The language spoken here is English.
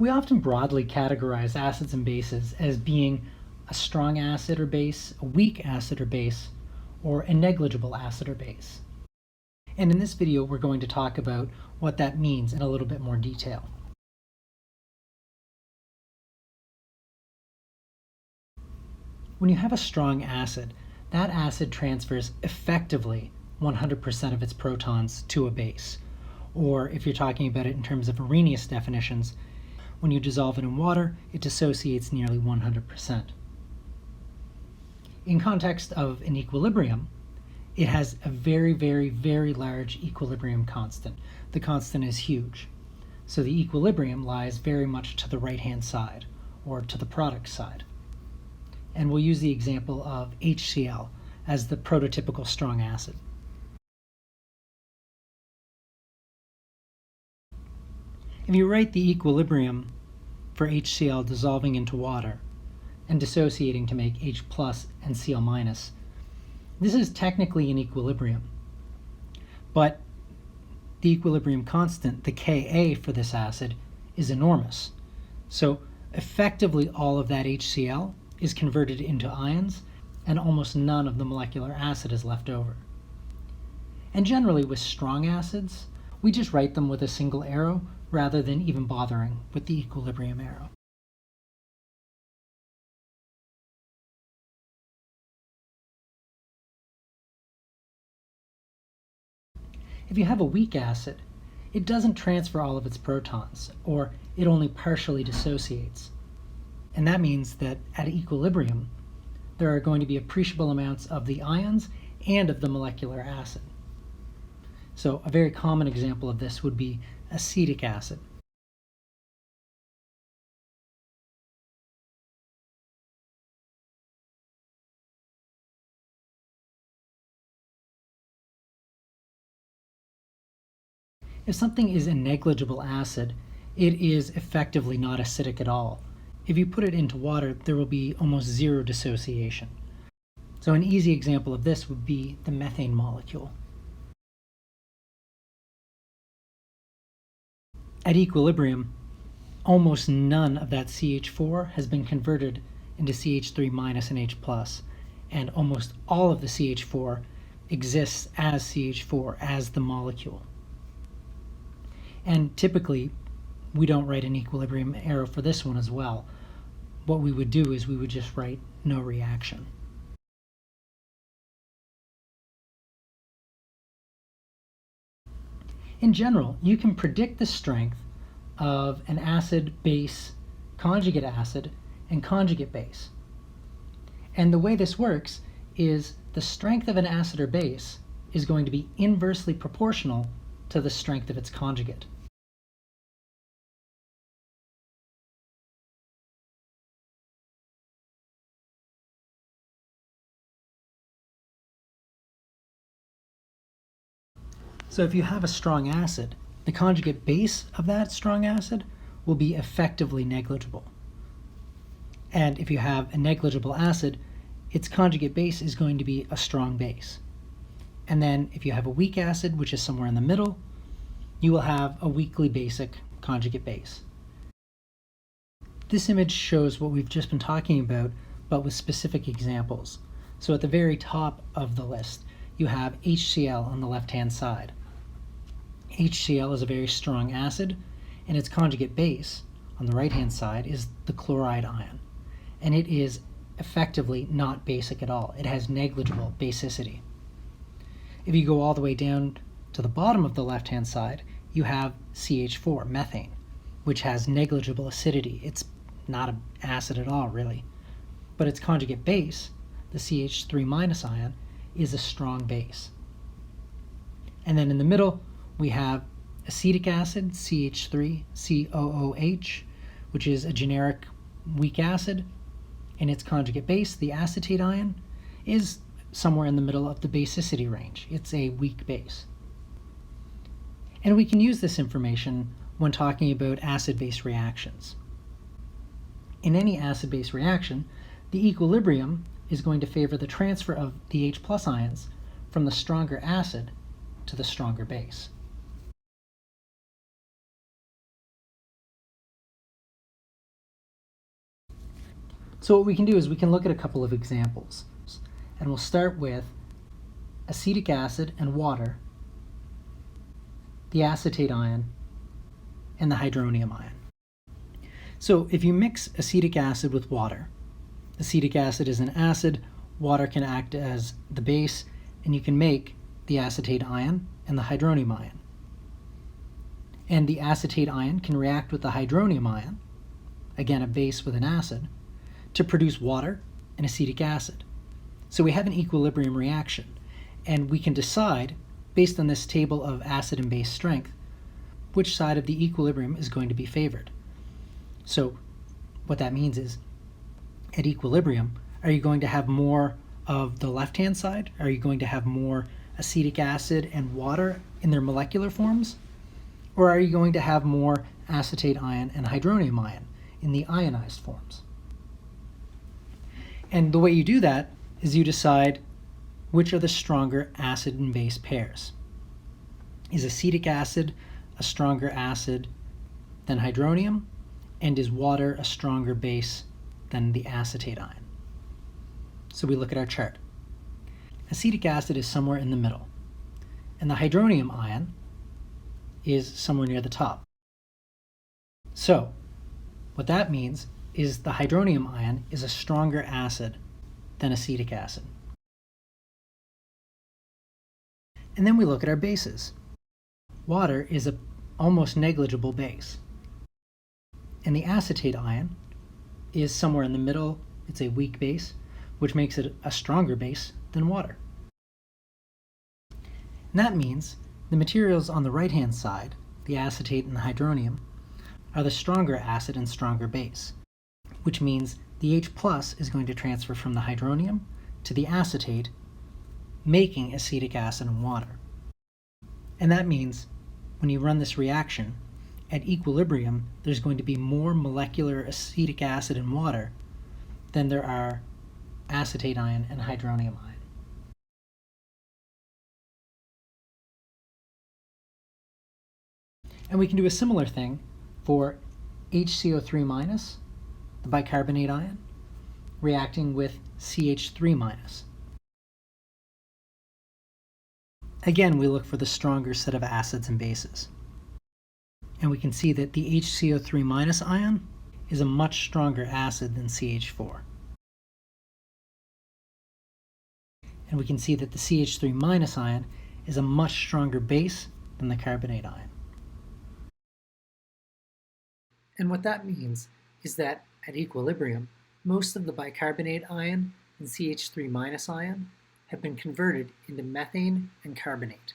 We often broadly categorize acids and bases as being a strong acid or base, a weak acid or base, or a negligible acid or base. And in this video, we're going to talk about what that means in a little bit more detail. When you have a strong acid, that acid transfers effectively 100% of its protons to a base. Or if you're talking about it in terms of Arrhenius definitions, when you dissolve it in water, it dissociates nearly 100%. In context of an equilibrium, it has a very, very, very large equilibrium constant. The constant is huge. So the equilibrium lies very much to the right-hand side, or to the product side. And we'll use the example of HCl as the prototypical strong acid. If you write the equilibrium for HCl dissolving into water and dissociating to make H plus and Cl minus, this is technically an equilibrium, but the equilibrium constant, the Ka for this acid, is enormous. So effectively all of that HCl is converted into ions, and almost none of the molecular acid is left over. And generally with strong acids, we just write them with a single arrow rather than even bothering with the equilibrium arrow. If you have a weak acid, it doesn't transfer all of its protons, or it only partially dissociates. And that means that at equilibrium, there are going to be appreciable amounts of the ions and of the molecular acid. So a very common example of this would be acetic acid. If something is a negligible acid, it is effectively not acidic at all. If you put it into water, there will be almost zero dissociation. So an easy example of this would be the methane molecule. At equilibrium, almost none of that CH4 has been converted into CH3 minus and H plus, and almost all of the CH4 exists as CH4, as the molecule. And typically, we don't write an equilibrium arrow for this one as well. What we would do is we would just write no reaction. In general, you can predict the strength of an acid-base, conjugate acid, and conjugate base. And the way this works is the strength of an acid or base is going to be inversely proportional to the strength of its conjugate. So if you have a strong acid, the conjugate base of that strong acid will be effectively negligible. And if you have a negligible acid, its conjugate base is going to be a strong base. And then if you have a weak acid, which is somewhere in the middle, you will have a weakly basic conjugate base. This image shows what we've just been talking about, but with specific examples. So at the very top of the list, you have HCl on the left-hand side. HCl is a very strong acid, and its conjugate base on the right-hand side is the chloride ion. And it is effectively not basic at all. It has negligible basicity. If you go all the way down to the bottom of the left-hand side, you have CH4, methane, which has negligible acidity. It's not an acid at all, really. But its conjugate base, the CH3 minus ion, is a strong base. And then in the middle, we have acetic acid, CH3COOH, which is a generic weak acid, and its conjugate base, the acetate ion, is somewhere in the middle of the basicity range. It's a weak base. And we can use this information when talking about acid-base reactions. In any acid-base reaction, the equilibrium is going to favor the transfer of the H plus ions from the stronger acid to the stronger base. So what we can do is we can look at a couple of examples. And we'll start with acetic acid and water, the acetate ion, and the hydronium ion. So if you mix acetic acid with water, acetic acid is an acid, water can act as the base, and you can make the acetate ion and the hydronium ion. And the acetate ion can react with the hydronium ion, again a base with an acid, to produce water and acetic acid. So we have an equilibrium reaction, and we can decide, based on this table of acid and base strength, which side of the equilibrium is going to be favored. So what that means is, at equilibrium, are you going to have more of the left-hand side? Are you going to have more acetic acid and water in their molecular forms? Or are you going to have more acetate ion and hydronium ion in the ionized forms? And the way you do that is you decide which are the stronger acid and base pairs. Is acetic acid a stronger acid than hydronium? And is water a stronger base than the acetate ion? So we look at our chart. Acetic acid is somewhere in the middle, and the hydronium ion is somewhere near the top. So what that means is the hydronium ion is a stronger acid than acetic acid. And then we look at our bases. Water is an almost negligible base, and the acetate ion is somewhere in the middle. It's a weak base, which makes it a stronger base than water. And that means the materials on the right-hand side, the acetate and the hydronium, are the stronger acid and stronger base, which means the H plus is going to transfer from the hydronium to the acetate, making acetic acid and water. And that means when you run this reaction, at equilibrium, there's going to be more molecular acetic acid and water than there are acetate ion and hydronium ion. And we can do a similar thing for HCO3 minus, the bicarbonate ion, reacting with CH3 minus. Again, we look for the stronger set of acids and bases. And we can see that the HCO3 minus ion is a much stronger acid than CH4. And we can see that the CH3 minus ion is a much stronger base than the carbonate ion. And what that means is that at equilibrium, most of the bicarbonate ion and CH3 minus ion have been converted into methane and carbonate.